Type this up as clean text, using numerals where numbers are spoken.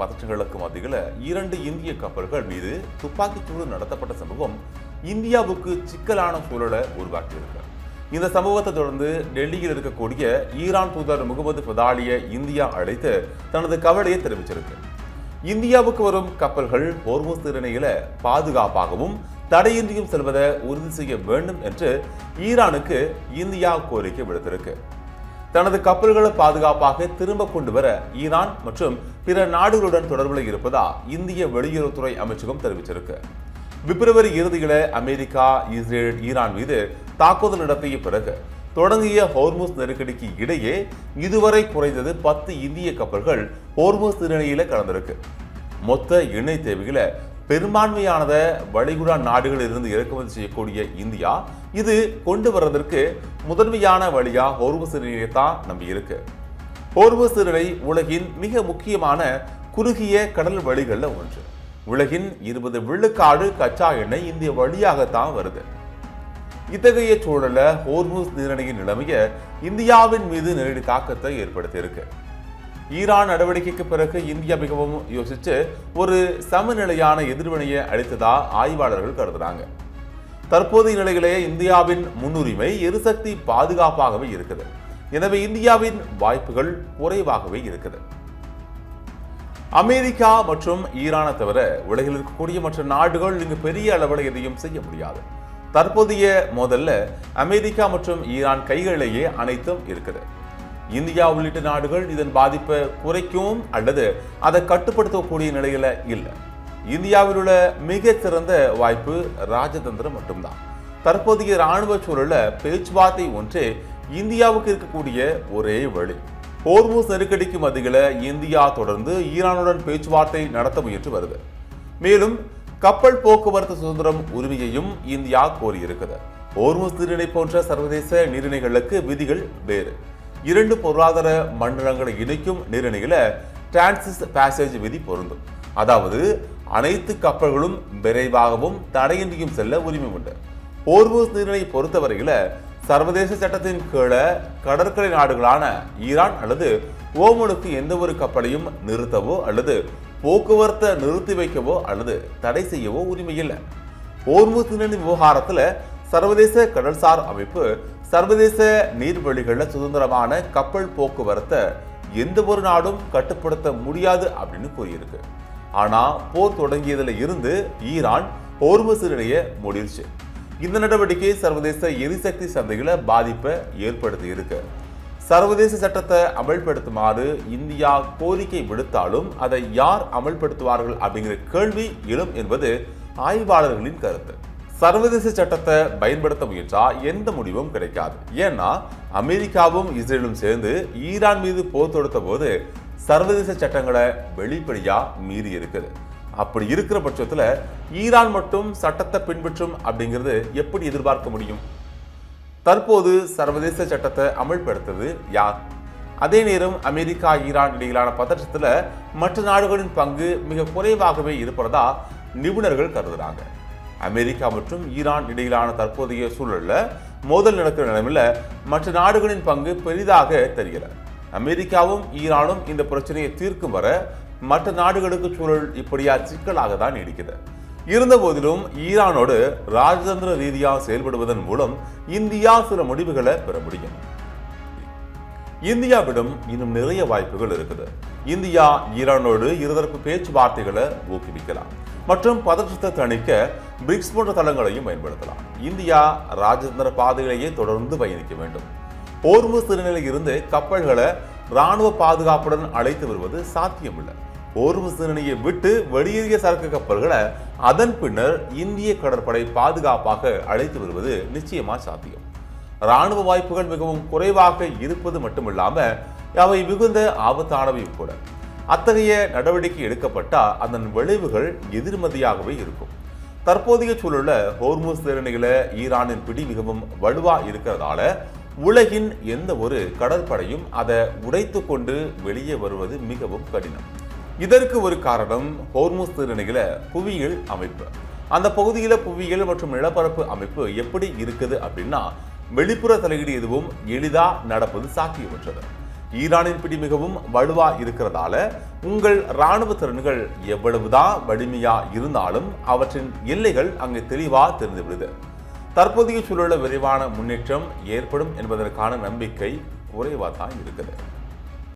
பதற்றங்களுக்கு மத்தியில் 2 இந்திய கப்பல்கள் மீது துப்பாக்கிச்சூடு நடத்தப்பட்ட சம்பவம் இந்தியாவுக்கு சிக்கலான சூழலை உருவாக்கியிருக்கு. இந்த சம்பவத்தை தொடர்ந்து டெல்லியில் இருக்கக்கூடிய ஈரான் தூதர் முகமது ஃபதாலியை இந்தியா அழைத்து தனது கவலையை தெரிவிச்சிருக்கு. இந்தியாவுக்கு வரும் கப்பல்கள் ஹோர்முஸ் நீரிணையில பாதுகாப்பாகவும் தடையின்றியும் செல்வதை உறுதி செய்ய வேண்டும் என்று ஈரானுக்கு இந்தியா கோரிக்கை விடுத்திருக்கு. தனது கப்பல்களை பாதுகாப்பாக திரும்ப கொண்டு வர ஈரான் மற்றும் பிற நாடுகளுடன் தொடர்பில் இருப்பதா இந்திய வெளியுறவுத்துறை அமைச்சகம் தெரிவிச்சிருக்கு. பிப்ரவரி இறுதியில் அமெரிக்கா, இஸ்ரேல், ஈரான் மீது தாக்குதல் நடத்திய பிறகு தொடங்கிய ஹோர்முஸ் நெருக்கடிக்கு இடையே இதுவரை குறைந்தது 10 இந்திய கப்பல்கள் ஹோர்முஸ் நீரிணையில கலந்திருக்கு. மொத்த எண்ணெய் தேவைகளை பெரும்பான்மையானத வளைகுடா நாடுகளில் இருந்து இறக்குமதி செய்யக்கூடிய இந்தியா இது கொண்டு வர்றதற்கு முதன்மையான வழியா ஹோர்முஸ் நீரிணையை தான் நம்பி இருக்கு. ஹோர்முஸ் நீரிணை உலகின் மிக முக்கியமான குறுகிய கடல் வழிகள்ல ஒன்று. உலகின் 20 விழுக்காடு கச்சா எண்ணெய் இந்திய வழியாகத்தான் வருது. இத்தகைய சூழல ஹோர்முஸ் நீரிணையின் நிலைமைய இந்தியாவின் மீது நேரடி தாக்கத்தை ஏற்படுத்தி இருக்கு. ஈரான் நடவடிக்கைக்கு பிறகு இந்தியா மிகவும் யோசிச்சு ஒரு சமநிலையான எதிர்வினையை அளித்ததா ஆய்வாளர்கள் கருதுறாங்க. தற்போதைய நிலையிலே இந்தியாவின் முன்னுரிமை எரிசக்தி பாதுகாப்பாகவே இருக்குது. எனவே இந்தியாவின் வாய்ப்புகள் குறைவாகவே இருக்குது. அமெரிக்கா மற்றும் ஈரானை தவிர உலகில் இருக்கக்கூடிய மற்ற நாடுகள் இங்கு பெரிய அளவில் எதையும் செய்ய முடியாது. தற்போதைய மோதல்ல அமெரிக்கா மற்றும் ஈரான் கைகளிலேயே அனைத்தும் இருக்குது. இந்தியா உள்ளிட்ட நாடுகள் இதன் பாதிப்பை குறைக்கவும் அல்லது அதை கட்டுப்படுத்தக்கூடிய நிலையில இல்லை. இந்தியாவில் உள்ள மிக சிறந்த வாய்ப்பு ராஜதந்திரம் மட்டும்தான். தற்போதைய ராணுவ சூழல பேச்சுவார்த்தை ஒன்றே இந்தியாவுக்கு இருக்கக்கூடிய ஒரே வழி. ஹோர்முஸ் நெருக்கடிக்கு மத்தியில் இந்தியா தொடர்ந்து ஈரானுடன் பேச்சுவார்த்தை நடத்த முயன்று வருது. மேலும் கப்பல் போக்குவரத்து சுதந்திரம் உரிமையையும் இந்தியா கோரியிருக்குது. ஹோர்முஸ் நீரிணை போன்ற சர்வதேச நீரிணைகளுக்கு விதிகள் வேறு. 2 பொருளாதார மண்டலங்களை இணைக்கும் நீரிணையில டிரான்சிட் பேசேஜ் விதி பொருந்தும். அதாவது அனைத்து கப்பல்களும் விரைவாகவும் தடையின்றியும் செல்ல உரிமை உண்டு. ஹோர்முஸ் நீரிணை பொறுத்தவரையில சர்வதேச சட்டத்தின் கீழே கடற்கரை நாடுகளான ஈரான் அல்லது ஓமனுக்கு எந்த ஒரு கப்பலையும் நிறுத்தவோ அல்லது போக்குவரத்தை நிறுத்தி வைக்கவோ அல்லது தடை செய்யவோ உரிமை இல்லை. ஹோர்முஸ் நீரிணை விவகாரத்துல சர்வதேச கடல்சார் அமைப்பு சர்வதேச நீர்வழிகளில் சுதந்திரமான கப்பல் போக்குவரத்தை எந்த ஒரு நாடும் கட்டுப்படுத்த முடியாது அப்படின்னு கூறியிருக்கு. ஆனா போர் தொடங்கியதுல இருந்து ஈரான் ஹோர்முஸ் நீரிணையை மூடிருச்சு. இந்த நடவடிக்கை சர்வதேச எரிசக்தி சந்தைகளை பாதிப்பை ஏற்படுத்தி இருக்கு. சர்வதேச சட்டத்தை அமல்படுத்துமாறு இந்தியா கோரிக்கை விடுத்தாலும் அதை யார் அமல்படுத்துவார்கள் அப்படிங்கிற கேள்வி எழும் என்பது ஆய்வாளர்களின் கருத்து. சர்வதேச சட்டத்தை பயன்படுத்த முயன்றா எந்த முடிவும் கிடைக்காது. ஏன்னா அமெரிக்காவும் இஸ்ரேலும் சேர்ந்து ஈரான் மீது போர் தொடுத்த போது சர்வதேச சட்டங்களை வெளிப்படையா மீறி இருக்குது. அப்படி இருக்கிற பட்சத்துல ஈரான் மட்டும் சட்டத்தை பின்பற்றும் அப்படிங்கிறது எப்படி எதிர்பார்க்க முடியும்? தற்போது சர்வதேச சட்டத்தை அமல்படுத்துவது யார்? அதே நேரம் அமெரிக்கா ஈரான் இடையிலான பதற்றத்துல மற்ற நாடுகளின் பங்கு மிக குறைவாகவே இருப்பதா நிபுணர்கள் கருதுறாங்க. அமெரிக்கா மற்றும் ஈரான் இடையிலான தற்போதைய சூழல்ல மோதல் நடக்கிற நிலைமையில மற்ற நாடுகளின் பங்கு பெரிதாக தெரியல. அமெரிக்காவும் ஈரானும் இந்த பிரச்சனையை தீர்க்கும் வர மற்ற நாடுகளுக்கு சூழல் இப்படியா சிக்கலாக தான் நீடிக்குது. இருந்த போதிலும் ஈரானோடு ராஜதந்திர ரீதியாக செயல்படுவதன் மூலம் இந்தியா சில முடிவுகளை பெற முடியும். இந்தியாவிடம் இன்னும் நிறைய வாய்ப்புகள் இருக்குது. இந்தியா ஈரானோடு இருதரப்பு பேச்சுவார்த்தைகளை ஊக்குவிக்கலாம் மற்றும் பதற்றத்தை தணிக்க பிரிக்ஸ் போன்ற தளங்களையும் பயன்படுத்தலாம். இந்தியா ராஜதந்திர பாதைகளையே தொடர்ந்து பயணிக்க வேண்டும். ஹோர்முஸ் நீரிணையில் இருந்து கப்பல்களை ராணுவ பாதுகாப்புடன் அழைத்து வருவது சாத்தியமில்லை. ஹோர்முஸ் நீரிணையை விட்டு வெளியேறிய சரக்கு கப்பல்களை அதன் பின்னர் இந்திய கடற்படை பாதுகாப்பாக அழைத்து வருவது நிச்சயமா சாத்தியம். ராணுவ வாய்ப்புகள் மிகவும் குறைவாக இருப்பது மட்டுமில்லாம அவை மிகுந்த ஆபத்தானவையும் கூட. அத்தகைய நடவடிக்கை எடுக்கப்பட்டால் அதன் விளைவுகள் எதிர்மறையாகவே இருக்கும். தற்போதைய சூழல்ல ஹோர்முஸ் நீரிணையில ஈரானின் பிடி மிகவும் வலுவா இருக்கிறதால உலகின் எந்த ஒரு கடற்படையும் அதை உடைத்து கொண்டு வெளியே வருவது மிகவும் கடினம். இதற்கு ஒரு காரணம் ஹோர்முஸ் நீரிணையில புவியியல் அமைப்பு. அந்த பகுதியில புவியியல் மற்றும் நிலப்பரப்பு அமைப்பு எப்படி இருக்குது அப்படின்னா வெளிப்புற தலையீடு எதுவும் எளிதா நடப்பது சாத்தியமற்றது. ஈரானின் பிடி மிகவும் வலுவா இருக்கிறதால உங்கள் இராணுவ திறன்கள் எவ்வளவுதான் வலிமையா இருந்தாலும் அவற்றின் எல்லைகள் அங்கு தெளிவா தெரிந்துவிடுது. தற்போதைய சூழல விரைவான முன்னேற்றம் ஏற்படும் என்பதற்கான நம்பிக்கை குறைவா தான் இருக்குது.